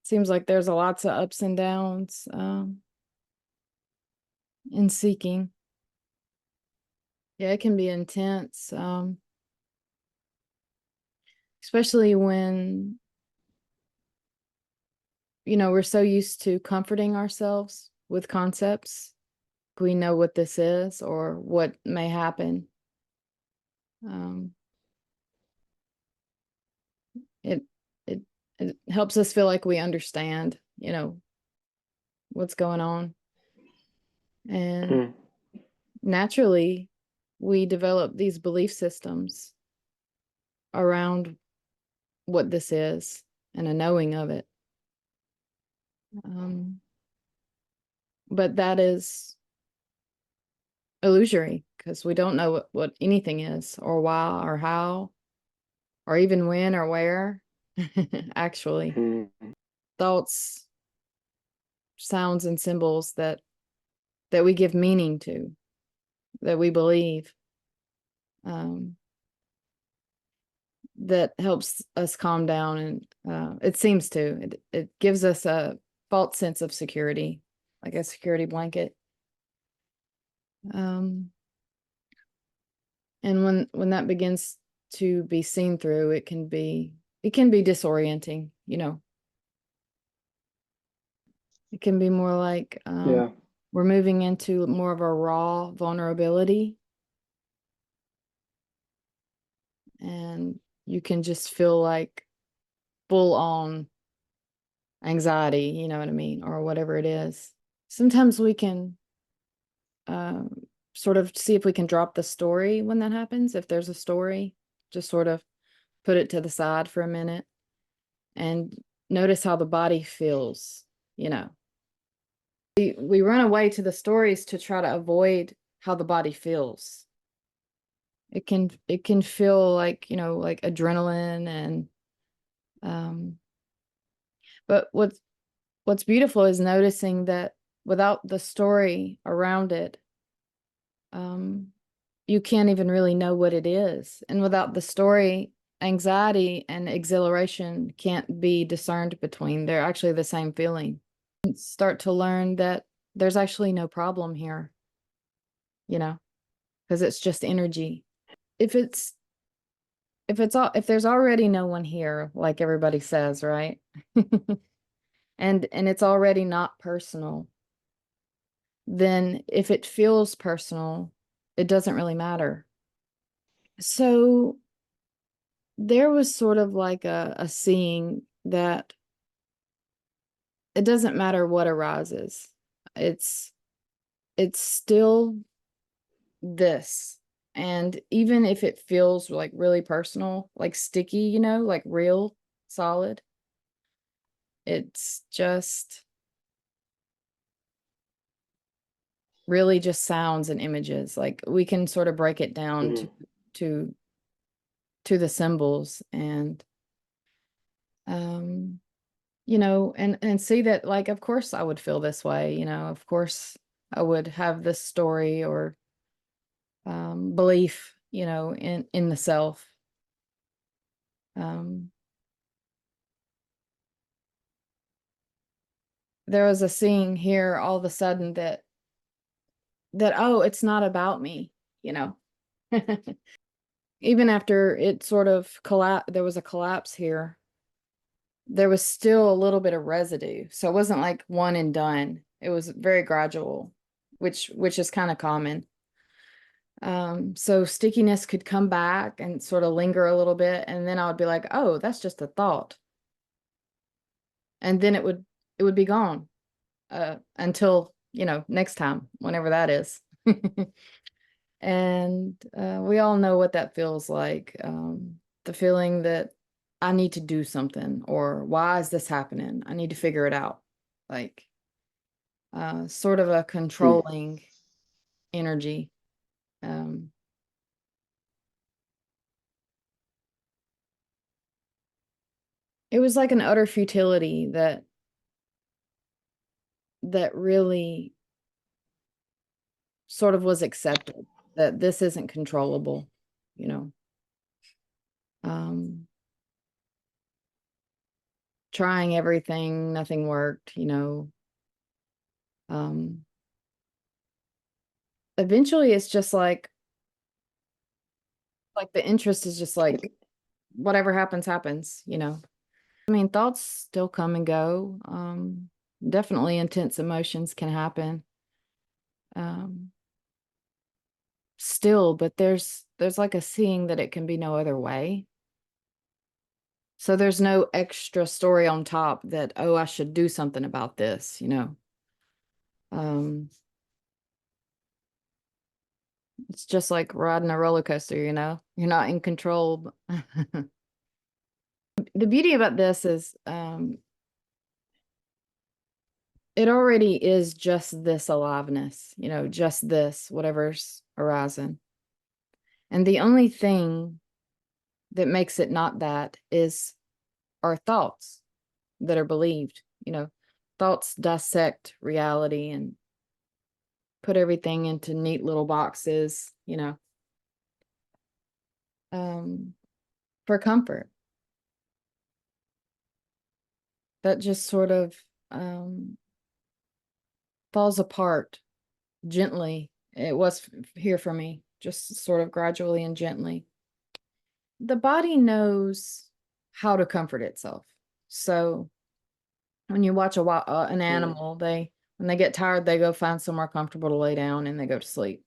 Seems like there's a lots of ups and downs in seeking. Yeah, it can be intense, especially when, we're so used to comforting ourselves with concepts. We know what this is or what may happen. Um, it it it helps us feel like we understand, what's going on. And Mm. naturally, we develop these belief systems around what this is and a knowing of it. Um, but that is illusory because we don't know what anything is or why or how or even when or where. Actually, Mm. thoughts, sounds, and symbols that we give meaning to, that we believe, um, that helps us calm down, and it seems to. It gives us a false sense of security, like a security blanket. Um, and when that begins to be seen through, it can be disorienting. It can be more like Yeah. we're moving into more of a raw vulnerability, and you can just feel like full on anxiety, you know what I mean, or whatever it is. Sometimes we can um, sort of see if we can drop the story when that happens. If there's a story, just sort of put it to the side for a minute and notice how the body feels. You know, we run away to the stories to try to avoid how the body feels. It can feel like, like adrenaline and um but what's beautiful is noticing that without the story around it, um you can't even really know what it is. And without the story, anxiety and exhilaration can't be discerned between. They're actually the same feeling. Start to learn that there's actually no problem here, you know, because it's just energy. If it's if there's already no one here, like everybody says, right? And it's already not personal, then if it feels personal, it doesn't really matter. So there was sort of like a seeing that it doesn't matter what arises. It's it's still this. And even if it feels like really personal, like sticky, like real solid, it's just really just sounds and images. Like we can sort of break it down to Mm. to to the symbols and um and see that, like, of course I would feel this way, of course I would have this story or belief, in the self. Um there was a scene here all of a sudden that oh, it's not about me, you know. Even after it sort of there was a collapse here, there was still a little bit of residue. So it wasn't like one and done. It was very gradual, which is kind of common. So stickiness could come back and sort of linger a little bit, and then I would be like, "Oh, that's just a thought." And then it would be gone until, next time, whenever that is. And we all know what that feels like. The feeling that I need to do something, or why is this happening? I need to figure it out. Like sort of a Mm. controlling energy. Um, it was like an utter futility that really sort of was accepted, that this isn't controllable, you know. Um, trying everything, nothing worked, you know. Eventually it's just like the interest is just like whatever happens, happens, you know. I mean, thoughts still come and go. Definitely intense emotions can happen. Um, Still, but there's like a seeing that it can be no other way. So there's no extra story on top that, oh, I should do something about this, you know. Um, it's just like riding a roller coaster, you know. You're not in control. The beauty about this is it already is just this aliveness, you know, just this, whatever's arising. And the only thing that makes it not that is our thoughts that are believed, you know. Thoughts dissect reality and put everything into neat little boxes, you know, um, for comfort. That just sort of um, falls apart gently. It was here for me, just sort of gradually and gently. The body knows how to comfort itself. So when you watch an Mm. animal, when they get tired, they go find somewhere comfortable to lay down and they go to sleep.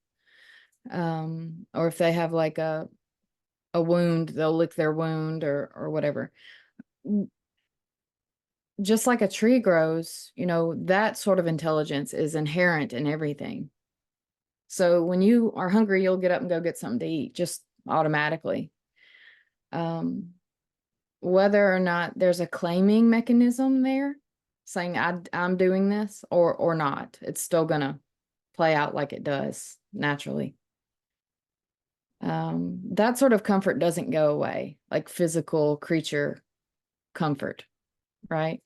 Or if they have like a wound, they'll lick their wound or whatever. Just like a tree grows, you know, that sort of intelligence is inherent in everything. So when you are hungry, you'll get up and go get something to eat just automatically. Um, Whether or not there's a claiming mechanism there saying I'm doing this or not, it's still gonna play out like it does naturally. That sort of comfort doesn't go away, like physical creature comfort, right?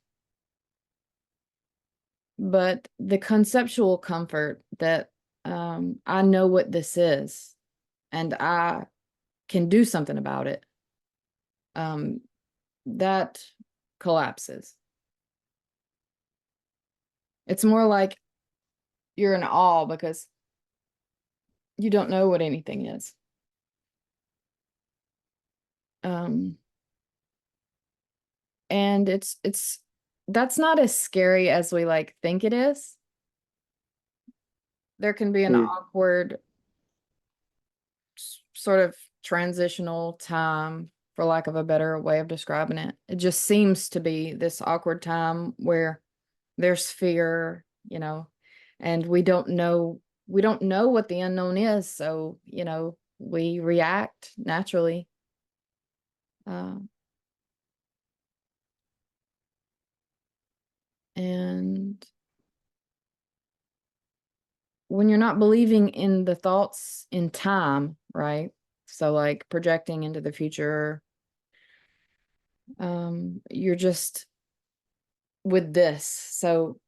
But the conceptual comfort that I know what this is and I can do something about it, um, that collapses. It's more like you're in awe because you don't know what anything is. Um, and it's that's not as scary as we like think it is. There can be an Mm. awkward sort of transitional time, for lack of a better way of describing it. It just seems to be this awkward time where there's fear, you know, and we don't know what the unknown is, so, you know, we react naturally. Uh, and when you're not believing in the thoughts in time, right? So like projecting into the future, you're just with this. So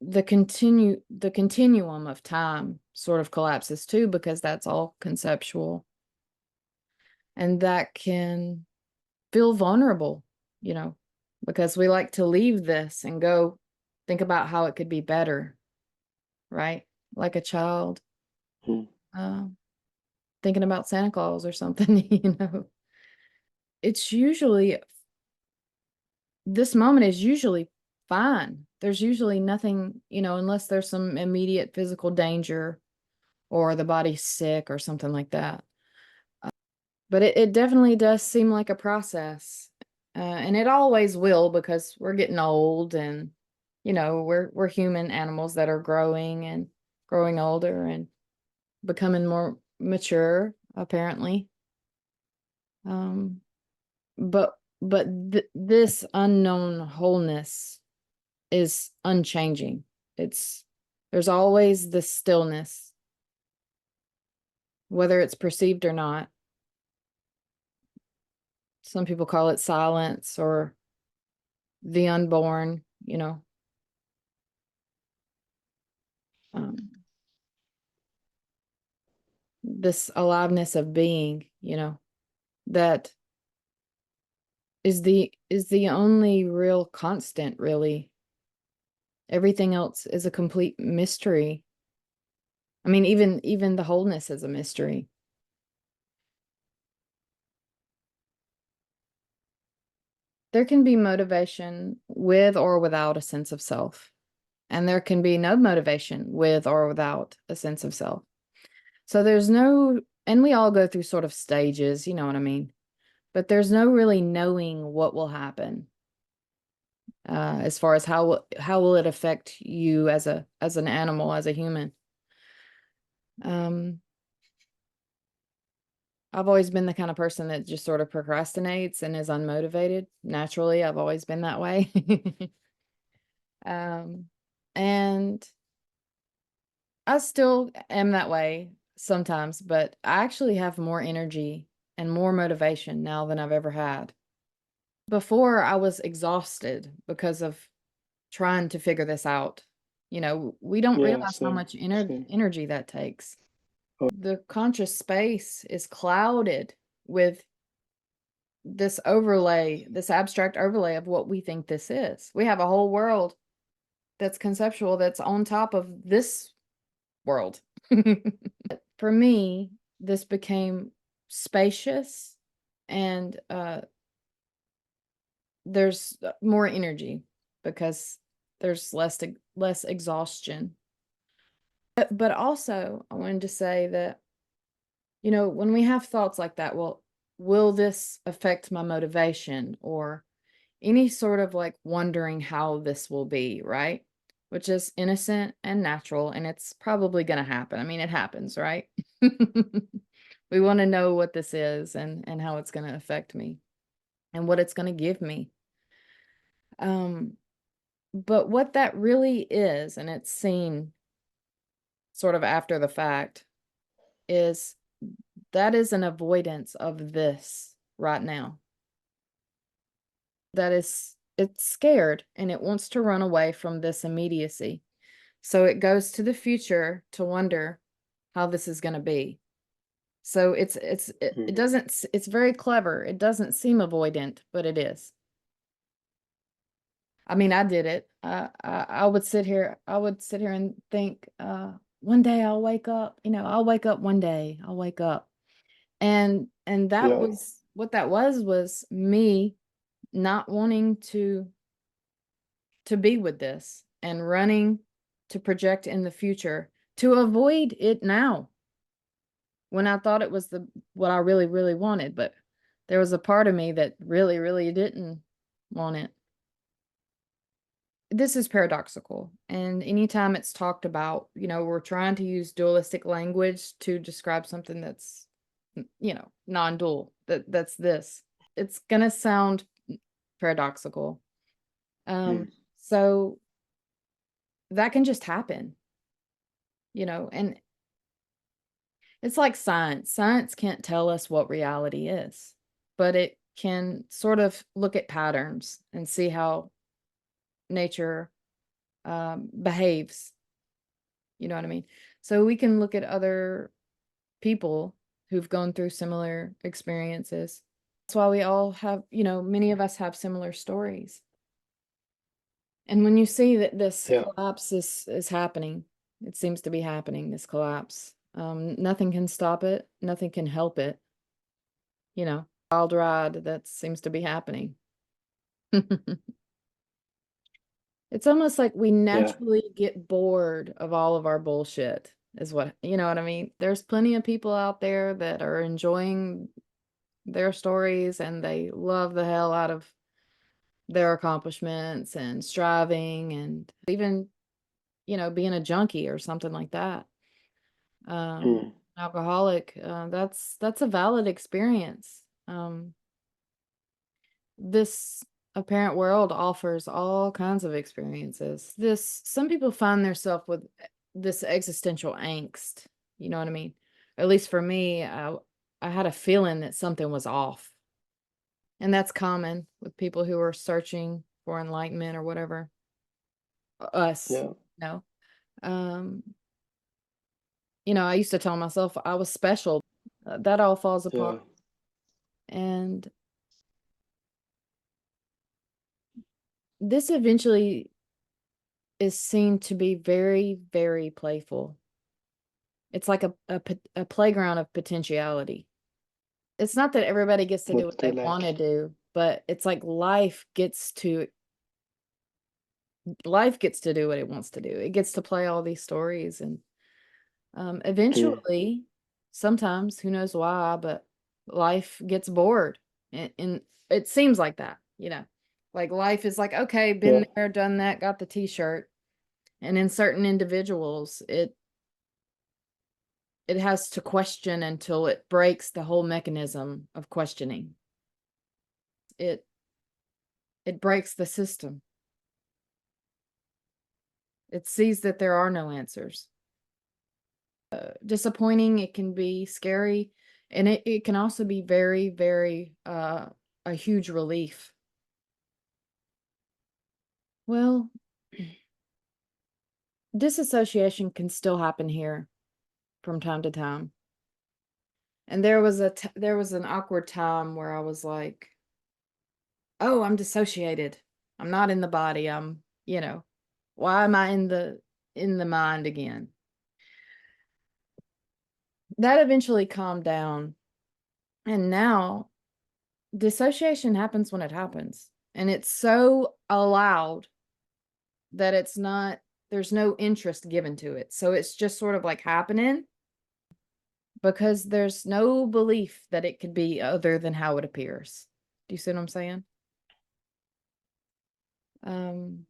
the continuum of time sort of collapses too because that's all conceptual and that can feel vulnerable, you know, because we like to leave this and go think about how it could be better, right? Like a child Mm. uh, thinking about Santa Claus or something, you know. It's usually This moment is usually fine. There's usually nothing, you know, unless there's some immediate physical danger or the body's sick or something like that. But it definitely does seem like a process. And it always will because we're getting old and, you know, we're human animals that are growing and growing older and becoming more mature, apparently. Um, but this unknown wholeness is unchanging. It's There's always the stillness, whether it's perceived or not. Some people call it silence or the unborn, you know. Um, this aliveness of being, you know, that is the only real constant, really. Everything else is a complete mystery. I mean, even the wholeness is a mystery. There can be motivation with or without a sense of self, and there can be no motivation with or without a sense of self. So there's no, and we all go through sort of stages, you know what I mean? But there's no really knowing what will happen, as far as how will it affect you as an animal, as a human. Um, I've always been the kind of person that just sort of procrastinates and is unmotivated. Naturally, I've always been that way. Um, and I still am that way sometimes, but I actually have more energy and more motivation now than I've ever had. Before, I was exhausted because of trying to figure this out. You know, we don't Yeah, realize how same, much same. energy that takes. Oh, The conscious space is clouded with this overlay, this abstract overlay of what we think this is. We have a whole world that's conceptual that's on top of this world. For me, this became spacious and there's more energy because there's less exhaustion. But also, I wanted to say that, you know, when we have thoughts like that, well, will this affect my motivation or any sort of like wondering how this will be, right? Which is innocent and natural, and it's probably going to happen. I mean, it happens, right? We want to know what this is and how it's going to affect me and what it's going to give me. Um, but what that really is, and it's seen sort of after the fact, is that is an avoidance of this right now. That is, it's scared and it wants to run away from this immediacy. So it goes to the future to wonder how this is going to be. So it mm, doesn't, it's very clever. It doesn't seem avoidant, but it is. I mean, I did it. I would sit here and think, one day I'll wake up, you know, I'll wake up one day, I'll wake up. And that yeah. was what that was me not wanting to be with this and running to project in the future to avoid it now when I thought it was the what I really, really wanted, but there was a part of me that really, really didn't want it. This is paradoxical. And anytime it's talked about, you know, we're trying to use dualistic language to describe something that's, you know, non-dual, that's this. It's gonna sound paradoxical. Um, Mm, so that can just happen, you know, and it's like science. Science can't tell us what reality is, but it can sort of look at patterns and see how nature behaves. You know what I mean? So we can look at other people who've gone through similar experiences. That's why we all have, you know, many of us have similar stories. And when you see that this yeah. collapse is happening, it seems to be happening, this collapse. Nothing can stop it, nothing can help it, you know, wild ride that seems to be happening. It's almost like we Yeah. naturally get bored of all of our bullshit, is what, you know what I mean? There's plenty of people out there that are enjoying their stories and they love the hell out of their accomplishments and striving and even, you know, being a junkie or something like that. Mm, Alcoholic, that's a valid experience. This apparent world offers all kinds of experiences. Some people find themselves with this existential angst. You know what I mean? At least for me, I had a feeling that something was off. And that's common with people who are searching for enlightenment or whatever. Us, yeah. no. Um, you know, I used to tell myself I was special. That all falls Yeah. apart. And this eventually is seen to be very, very playful. It's like a playground of potentiality. It's not that everybody gets to do what What they they want to like. do, but it's like life gets to do what it wants to do. It gets to play all these stories, and Mm. eventually, sometimes, who knows why, but life gets bored, and it seems like that, like life is like, okay, been Yeah. there, done that, got the t-shirt. And in certain individuals, it has to question until it breaks the whole mechanism of questioning. It breaks the system. It sees that there are no answers. Disappointing, it can be scary, and it can also be very, very a huge relief. Well, disassociation can still happen here from time to time. And there was an awkward time where I was like, "Oh, I'm dissociated. I'm not in the body. Why am I in the mind again?" That eventually calmed down. And now dissociation happens when it happens. And it's so allowed that there's no interest given to it. So it's just sort of like happening because there's no belief that it could be other than how it appears. Do you see what I'm saying? Um,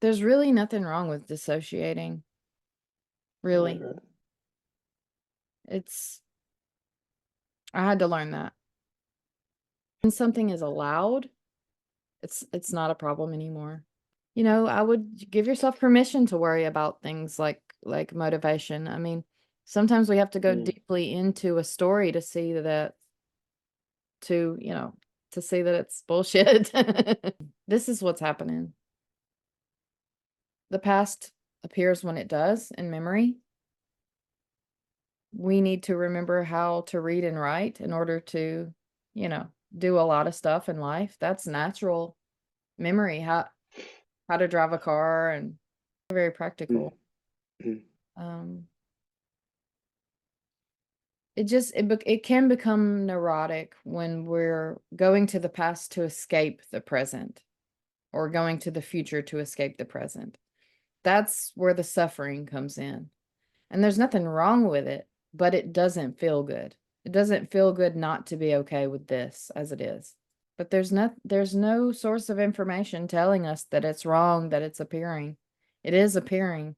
there's really nothing wrong with dissociating, Right, really. right. It's I had to learn that. When something is allowed, it's not a problem anymore. I would give yourself permission to worry about things like motivation. I mean, sometimes we have to go Mm. deeply into a story to, to see that it's bullshit. This is what's happening. The past appears when it does in memory. We need to remember how to read and write in order to, you know, do a lot of stuff in life. That's natural memory. How to drive a car, and very Mm. practical. Mm. Um, it can become neurotic when we're going to the past to escape the present, or going to the future to escape the present. That's where the suffering comes in. And there's nothing wrong with it, but it doesn't feel good. It doesn't feel good not to be okay with this as it is. But there's no source of information telling us that it's wrong, that it's appearing. It is appearing.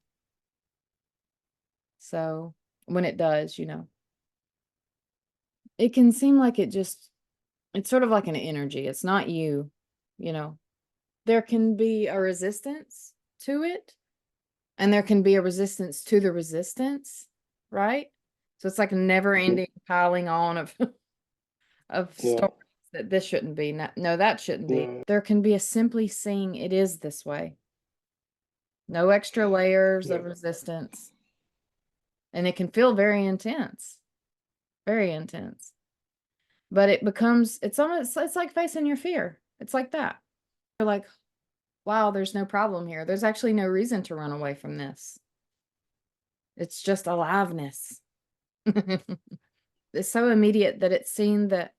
So when it does, it can seem like it's sort of like an energy. It's not you, you know. There can be a resistance to it, and there can be a resistance to the resistance, right? So it's like a never Mm. ending piling on of of Yeah. stories that this shouldn't be. No, that shouldn't be. Yeah. There can be a simply seeing it is this way. No extra layers Yeah. of resistance. And it can feel very intense, very intense. But it's like facing your fear. It's like that. You're like, wow, there's no problem here. There's actually no reason to run away from this. It's just aliveness. It's so immediate that it's seen that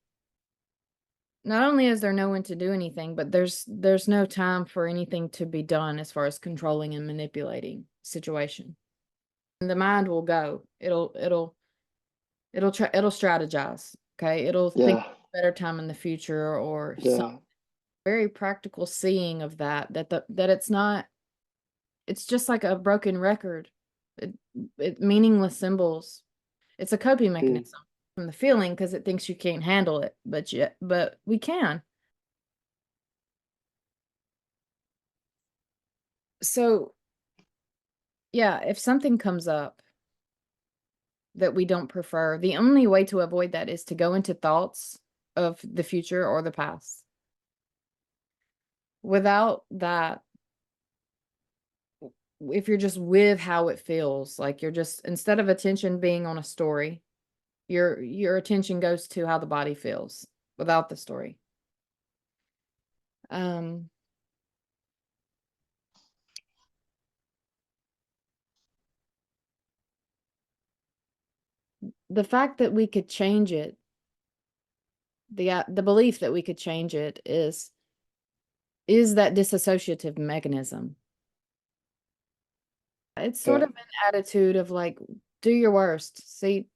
not only is there no one to do anything, but there's no time for anything to be done as far as controlling and manipulating situation. And the mind will go. It'll strategize. Okay. It'll think Yeah. better time in the future, or some Yeah. very practical seeing of that it's just like a broken record. It, meaningless symbols. It's a coping Mm. mechanism from the feeling because it thinks you can't handle it, but we can. So, yeah, if something comes up that we don't prefer, the only way to avoid that is to go into thoughts of the future or the past. Without that, if you're just with how it feels, like you're just, instead of attention being on a story, your attention goes to how the body feels without the story. Um, the fact that we could change it, the belief that we could change it is that dissociative mechanism. It's sort Yeah. of an attitude of like, do your worst. See,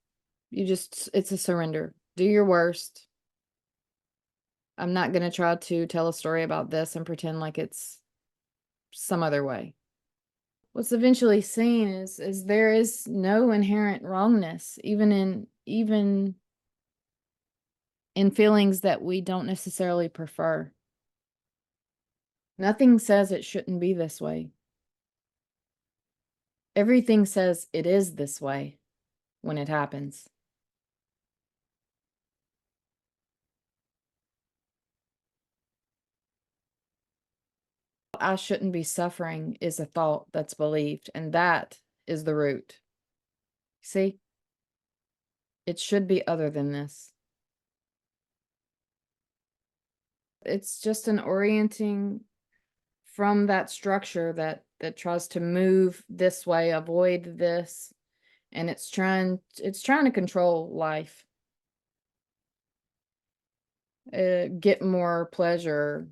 it's a surrender. Do your worst. I'm not going to try to tell a story about this and pretend like it's some other way. What's eventually seen is there is no inherent wrongness, even in feelings that we don't necessarily prefer. Nothing says it shouldn't be this way. Everything says it is this way when it happens. I shouldn't be suffering is a thought that's believed, and that is the root. See, it should be other than this. It's just an orienting from that structure that tries to move this way, avoid this, and it's trying to control life, get more pleasure,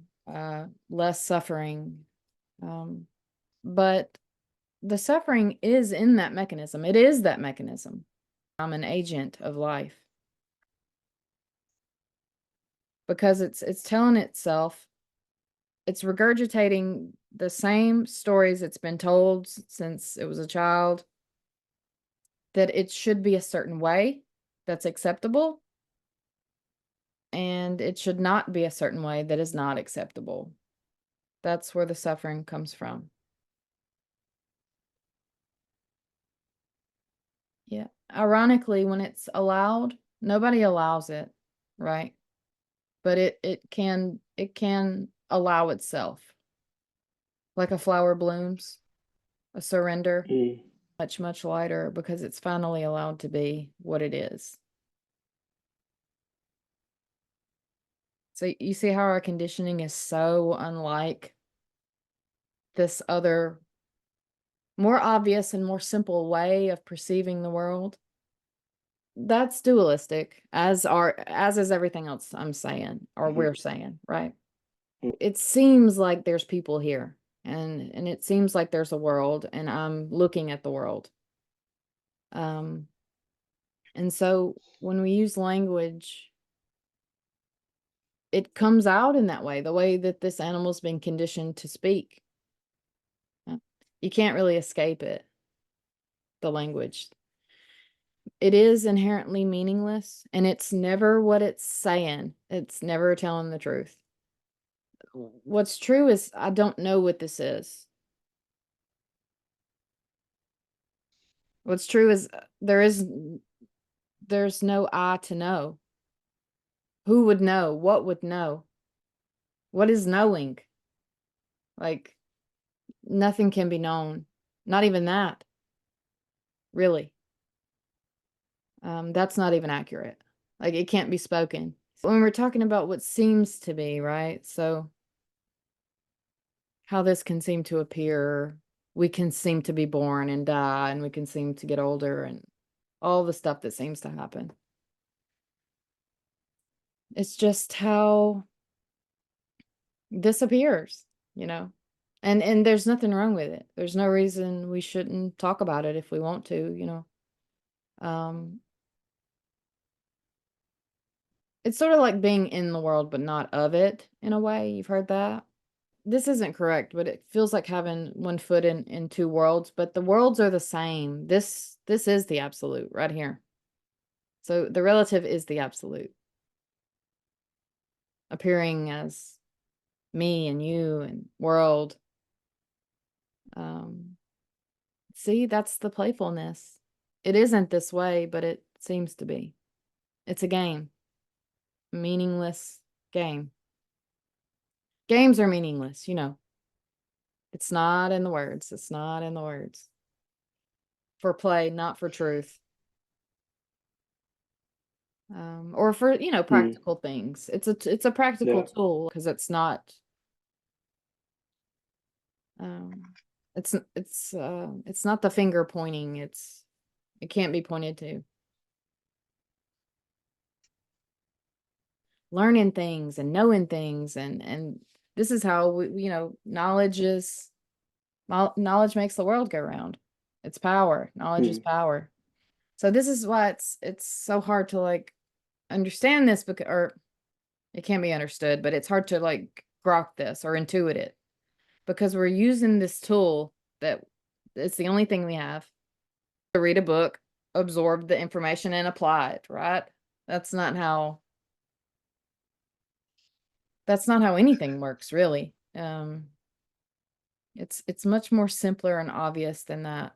less suffering. But the suffering is in that mechanism. It is that mechanism. I'm an agent of life because it's telling itself, it's regurgitating the same stories it's been told since it was a child, that it should be a certain way that's acceptable, and it should not be a certain way that is not acceptable. That's where the suffering comes from. Yeah. Ironically, when it's allowed, nobody allows it, right? But it can allow itself. Like a flower blooms, a surrender, Mm. much, much lighter because it's finally allowed to be what it is. So you see how our conditioning is so unlike this other, more obvious and more simple way of perceiving the world. That's dualistic, as is everything else I'm saying or Mhm. we're saying, right? It seems like there's people here, and it seems like there's a world, and I'm looking at the world. Um, and so when we use language, it comes out in that way, the way that this animal's been conditioned to speak. You can't really escape it, the language. It is inherently meaningless, and it's never what it's saying. It's never telling the truth. What's true is I don't know what this is. What's true is there's no I to know. Who would know? What would know? What is knowing? Like nothing can be known. Not even that, really. That's not even accurate. Like it can't be spoken. When we're talking about what seems to be, right? So how this can seem to appear, we can seem to be born and die, and we can seem to get older and all the stuff that seems to happen. It's just how this appears, you know. And there's nothing wrong with it. There's no reason we shouldn't talk about it if we want to, you know. Um, it's sort of like being in the world but not of it in a way. You've heard that? This isn't correct, but it feels like having one foot in two worlds, but the worlds are the same. This is the absolute right here. So the relative is the absolute, appearing as me and you and world. Um, see, that's the playfulness. It isn't this way, but it seems to be. It's a game, meaningless game. Games are meaningless, you know. It's not in the words. It's not in the words. For play, not for truth. Or for, Mm. practical things. It's a practical Yeah. tool because it's not It's not the finger pointing. It can't be pointed to. Learning things and knowing things, and this is how knowledge makes the world go round. It's power. Knowledge is mm, power. So this is why it's so hard to like understand this, because or it can be understood, but it's hard to like grok this or intuit it, because we're using this tool that it's the only thing we have to read a book, absorb the information and apply it, right? That's not how that's not how anything works, really. It's much more simpler and obvious than that.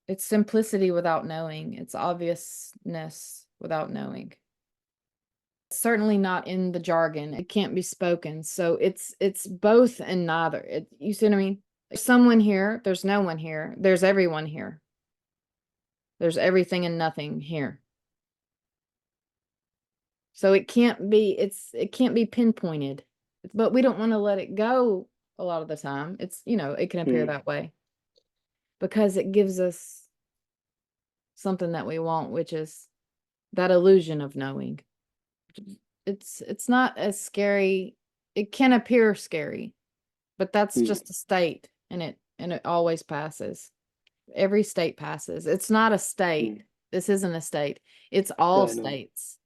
It's simplicity without knowing. It's obviousness without knowing. It's certainly not in the jargon. It can't be spoken. So it's both and neither. You see what I mean? There's someone here, there's no one here, there's everyone here. There's everything and nothing here. So it can't be pinpointed. But we don't want to let it go a lot of the time. It can appear mm, that way because it gives us something that we want, which is that illusion of knowing. It's not as scary. It can appear scary, but that's mm, just a state, and it always passes. Every state passes. It's not a state. mm. This isn't a state. It's all Yeah, I know. states.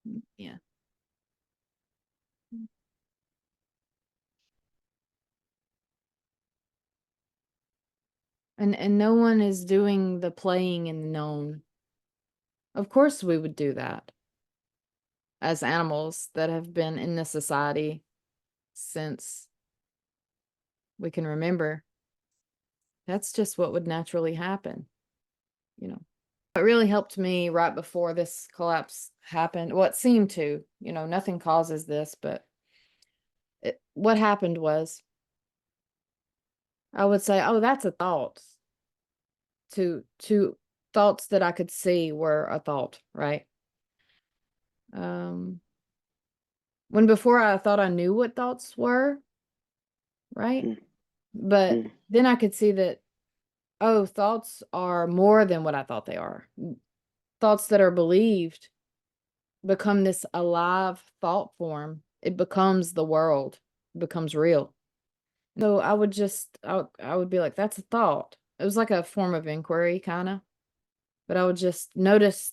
Mm, Yeah. And no one is doing the playing in the known. Of course we would do that as animals that have been in this society since we can remember. That's just what would naturally happen, you know. What really helped me right before this collapse happened, what seemed to, nothing causes this, but what happened was I would say, oh, that's a thought. To thoughts that I could see were a thought, right? Um, when before I thought I knew what thoughts were, right? mm, But mm, then I could see that, oh, thoughts are more than what I thought they are. Thoughts that are believed become this alive thought form. It becomes the world, it becomes real. So I would be like, that's a thought. It was like a form of inquiry, kind of. But I would just notice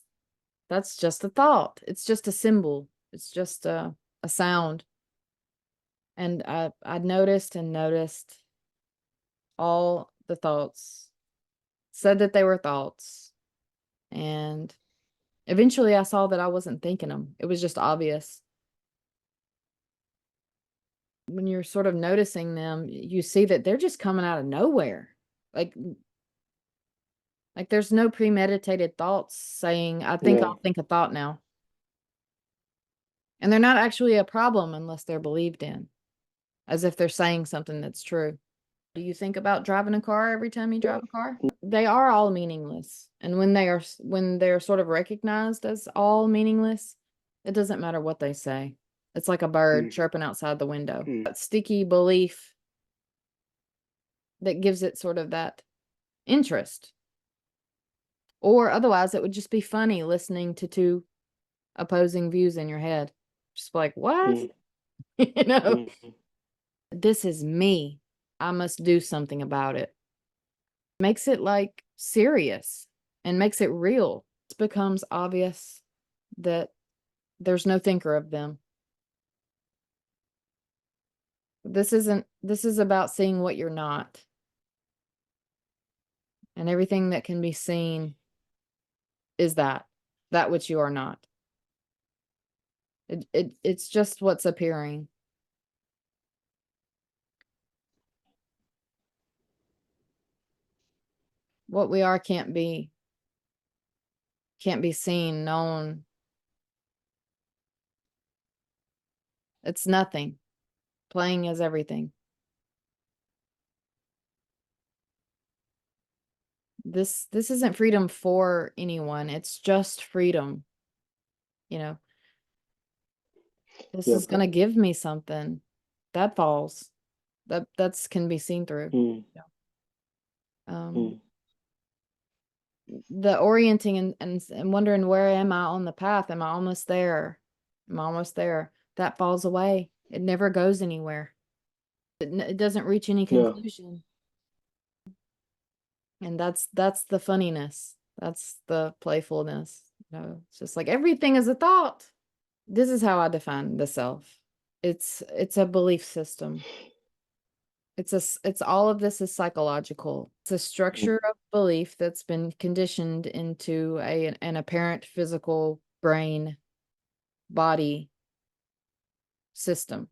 that's just a thought. It's just a symbol. It's just a sound. And I noticed and noticed all the thoughts, said that they were thoughts. And eventually I saw that I wasn't thinking them. It was just obvious. When you're sort of noticing them, you see that they're just coming out of nowhere. Like there's no premeditated thoughts saying, I think yeah. I'll think a thought now. And they're not actually a problem unless they're believed in, as if they're saying something that's true. Do you think about driving a car every time you drive a car? They are all meaningless. And when they're sort of recognized as all meaningless, it doesn't matter what they say. It's like a bird Mm, chirping outside the window. mm, That sticky belief that gives it sort of that interest. Or otherwise, it would just be funny listening to two opposing views in your head. Just like, what? mm, You know, mm, this is me. I must do something about it. Makes it like serious and makes it real. It becomes obvious that there's no thinker of them. This is about seeing what you're not. And everything that can be seen is that which you are not. It's just what's appearing. What we are can't be seen, known. It's nothing. Playing is everything. This isn't freedom for anyone. It's just freedom, you know. This Yeah. is gonna give me something. That falls. That's can be seen through. Mm, Yeah. Um, mm, the orienting and wondering, where am I on the path? Am I almost there? Am I almost there? That falls away. It never goes anywhere. It doesn't reach any yeah. conclusion. And that's the funniness. That's the playfulness. It's just like everything is a thought. This is how I define the self. It's a belief system. It's all of this is psychological. It's a Mm, structure of belief that's been conditioned into an apparent physical brain body system.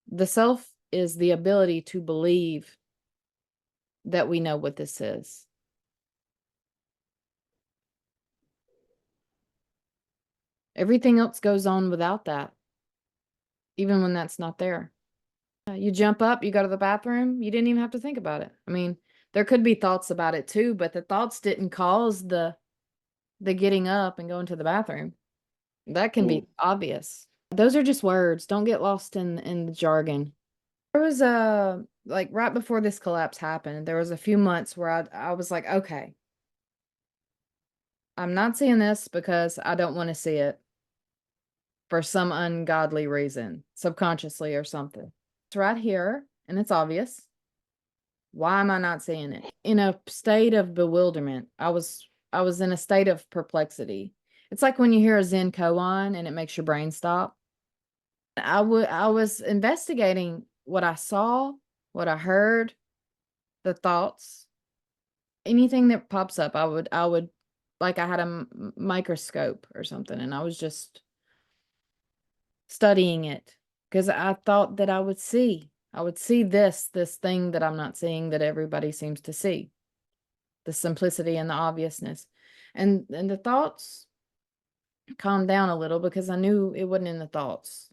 The self is the ability to believe that we know what this is. Everything else goes on without that, even when that's not there. You jump up, you go to the bathroom, you didn't even have to think about it. I mean, there could be thoughts about it too, but the thoughts didn't cause the getting up and going to the bathroom. That can mm, be obvious. Those are just words. Don't get lost in the jargon. There was a like right before this collapse happened, there was a few months where I was like, okay, I'm not seeing this because I don't want to see it for some ungodly reason, subconsciously or something. It's right here and it's obvious. Why am I not seeing it? In a state of bewilderment. I was in a state of perplexity. It's like when you hear a Zen koan and it makes your brain stop. I was investigating what I saw, what I heard, the thoughts, anything that pops up. I would like I had a microscope or something, and I was just studying it because I thought that I would see this thing that I'm not seeing that everybody seems to see, the simplicity and the obviousness, and the thoughts calmed down a little because I knew it wasn't in the thoughts.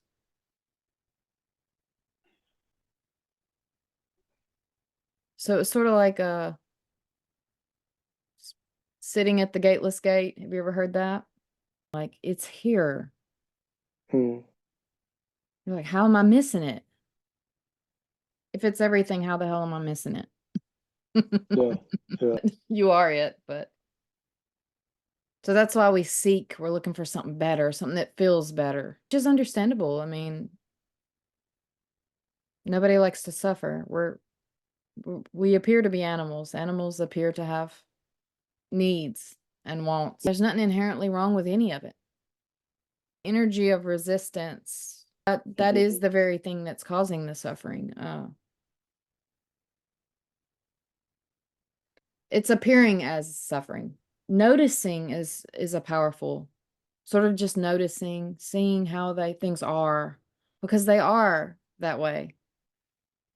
So it's sort of like sitting at the gateless gate. Have you ever heard that? Like, it's here. mm, You're like, how am I missing it? If it's everything, how the hell am I missing yeah. it? Yeah. You are it, but so that's why we seek, we're looking for something better, something that feels better, which is understandable. I mean, nobody likes to suffer. We appear to be animals. Animals appear to have needs and wants. There's nothing inherently wrong with any of it. Energy of resistance, that Mhm, is the very thing that's causing the suffering. It's appearing as suffering. Noticing is a powerful sort of just noticing, seeing how they things are because they are that way.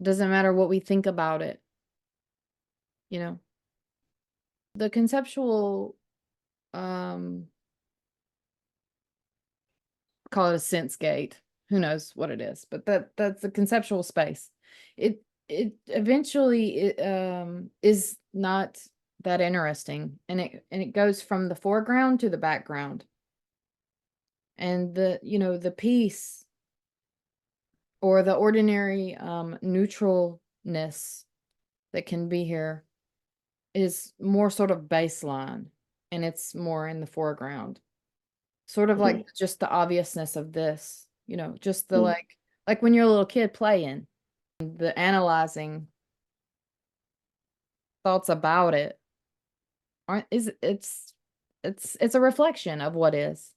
Doesn't matter what we think about it, you know. The conceptual um call it a sense gate. Who knows what it is, but that's the conceptual space. It eventually is not that interesting, and it goes from the foreground to the background. And the peace or the ordinary neutralness that can be here is more sort of baseline, and it's more in the foreground. Sort of like mhm, just the obviousness of this, just the mm, like when you're a little kid playing, the analyzing thoughts about it aren't is it's a reflection of what is.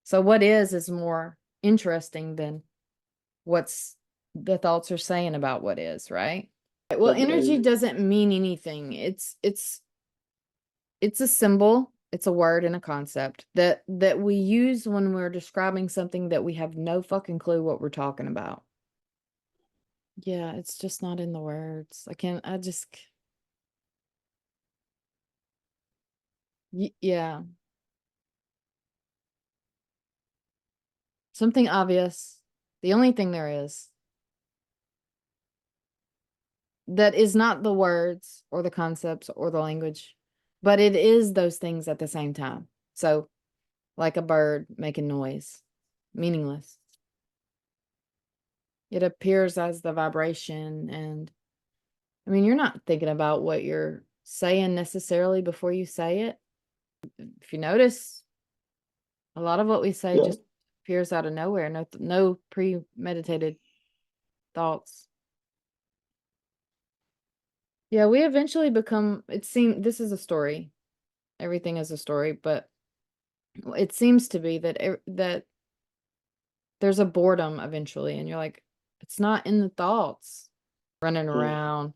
So what is more interesting than what's the thoughts are saying about what is, right? Well, energy I, doesn't mean anything. It's a symbol, it's a word and a concept that we use when we're describing something that we have no fucking clue what we're talking about. Yeah, it's just not in the words. I just yeah, something obvious. The only thing there is that is not the words or the concepts or the language, but it is those things at the same time. So like a bird making noise, meaningless. It appears as the vibration. And I mean, you're not thinking about what you're saying necessarily before you say it. If you notice, a lot of what we say Yeah. just appears out of nowhere. No premeditated thoughts. Yeah, we eventually become, it seems, this is a story. Everything is a story, but it seems to be that there's a boredom eventually, and you're like, it's not in the thoughts. Running Mm. around,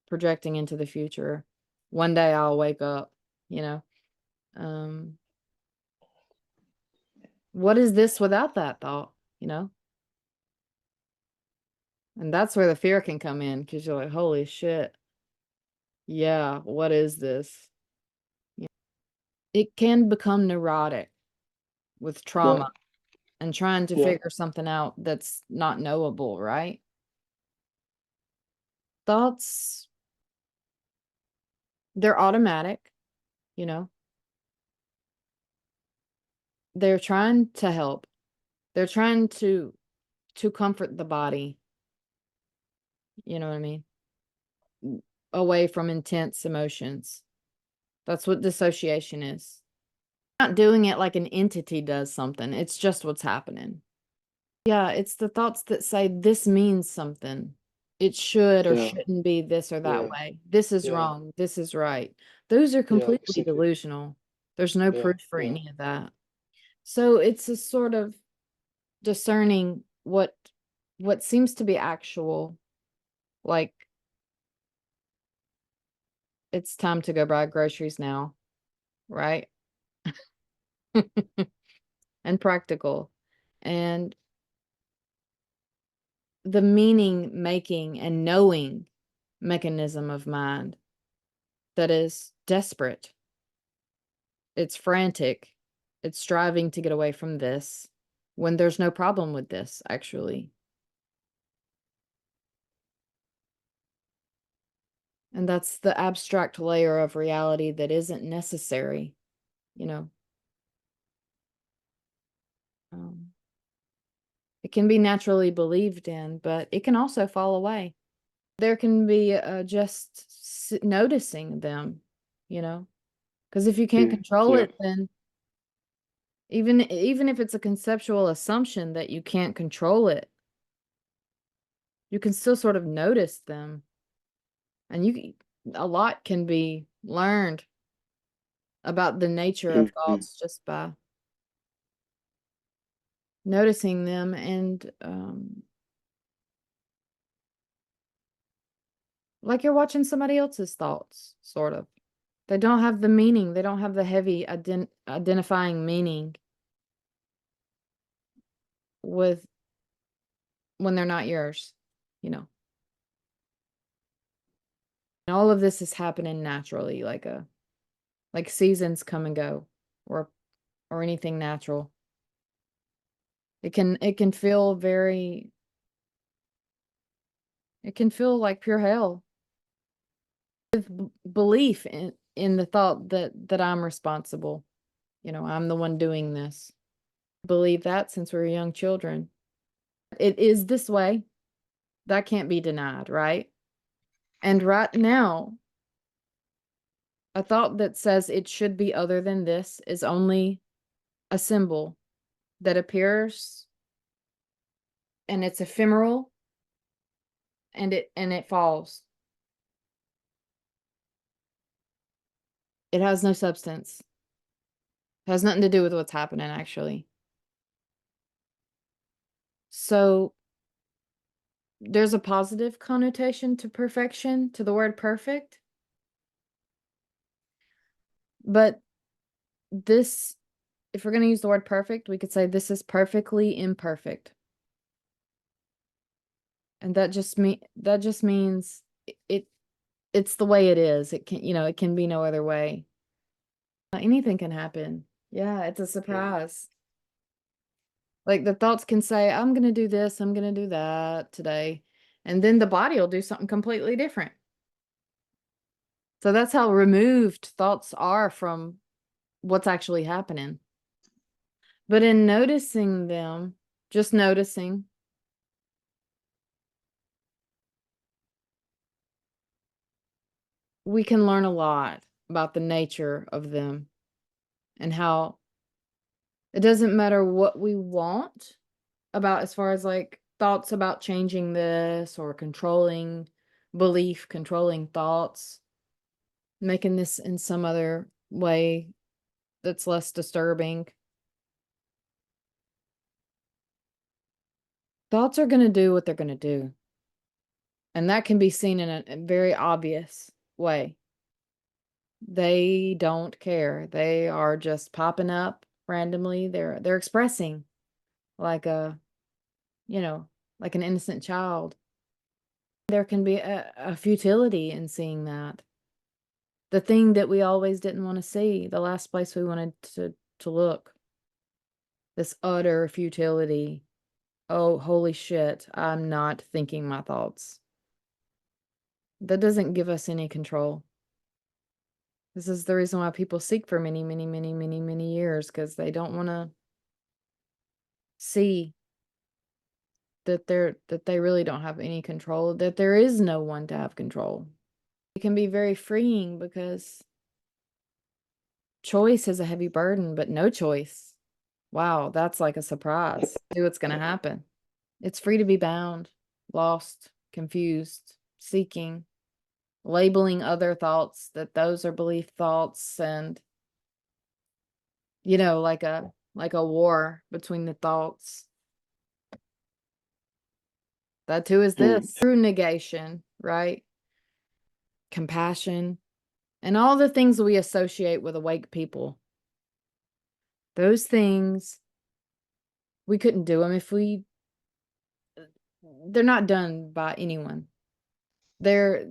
projecting into the future. One day I'll wake up, you know. Um, what is this without that thought, you know? And that's where the fear can come in, because you're like, holy shit. Yeah, what is this? It can become neurotic with Yeah. trauma and trying to Yeah. figure something out that's not knowable, right? Thoughts, they're automatic, you know. They're trying to help. They're trying to comfort the body, you know what I mean? Away from intense emotions. That's what dissociation is. Not doing it like an entity does something. It's just what's happening. Yeah, it's the thoughts that say this means something. It should or Yeah. shouldn't be this or that Yeah. way. This is Yeah. wrong. This is right. Those are Yeah. completely Exactly. delusional. There's no Yeah. proof for Yeah. any of that. So it's a sort of discerning what seems to be actual, like it's time to go buy groceries now, right? And practical. And the meaning making and knowing mechanism of mind that is desperate. It's frantic. It's striving to get away from this when there's no problem with this, actually. And that's the abstract layer of reality that isn't necessary, you know. Um, it can be naturally believed in, but it can also fall away. There can be just noticing them, you know, because if you can't Mm. control Yeah. it, then even if it's a conceptual assumption that you can't control it, you can still sort of notice them. And a lot can be learned about the nature of Mm. Mm. thoughts just by noticing them. And like you're watching somebody else's thoughts, sort of. They don't have the meaning. They don't have the heavy identifying meaning with when they're not yours, you know. And all of this is happening naturally, like seasons come and go, or anything natural. It can feel very it can feel like pure hell. Belief in the thought that I'm responsible. You know, I'm the one doing this. Believe that since we were young children. It is this way. That can't be denied, right? And right now, a thought that says it should be other than this is only a symbol that appears, and it's ephemeral, and it falls. It has no substance. It has nothing to do with what's happening actually. So there's a positive connotation to perfection, to the word perfect, but this, if we're going to use the word perfect, we could say this is perfectly imperfect. And that just means it it's the way it is. It can, it can be no other way. Anything can happen. Yeah, it's a Mm. surprise. Like the thoughts can say, I'm going to do this, I'm going to do that today. And then the body will do something completely different. So that's how removed thoughts are from what's actually happening. But in noticing them, just noticing, we can learn a lot about the nature of them and how it doesn't matter what we want about as far as like thoughts about changing this or controlling belief, controlling thoughts, making this in some other way that's less disturbing. Thoughts are going to do what they're going to do. And that can be seen in a very obvious way. They don't care. They are just popping up randomly. They're expressing like a, you know, like an innocent child. There can be a futility in seeing that. The thing that we always didn't want to see, the last place we wanted to look. This utter futility. Oh, holy shit, I'm not thinking my thoughts. That doesn't give us any control. This is the reason why people seek for many, many, many, many, many years, because they don't want to see that they really don't have any control, that there is no one to have control. It can be very freeing because choice is a heavy burden, but no choice. Wow, that's like a surprise. See what's going to happen. It's free to be bound, lost, confused, seeking, labeling other thoughts that those are belief thoughts, and like a war between the thoughts. That too is mm, this true negation, right? Compassion and all the things we associate with awake people. Those things, we couldn't do them if they're not done by anyone. They're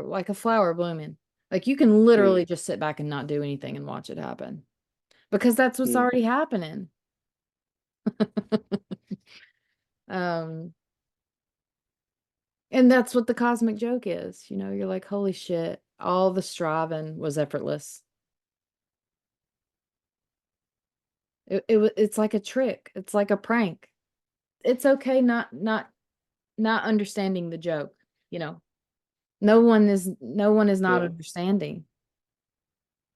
like a flower blooming. Like you can mm, literally just sit back and not do anything and watch it happen because that's what's mm, already happening. Um, and that's what the cosmic joke is. You're like, holy shit, all the striving was effortless. It's like a trick. It's like a prank. It's okay not understanding the joke, you know. No one is not yeah, understanding.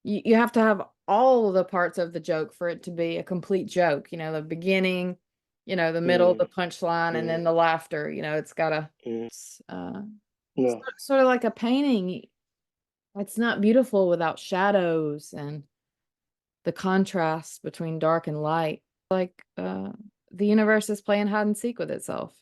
You have to have all the parts of the joke for it to be a complete joke, the beginning, the middle, the mm, punchline, and mm, then the laughter, it's gotta mm, uh yeah, sort of like a painting. It's not beautiful without shadows and the contrast between dark and light. Like the universe is playing hide and seek with itself.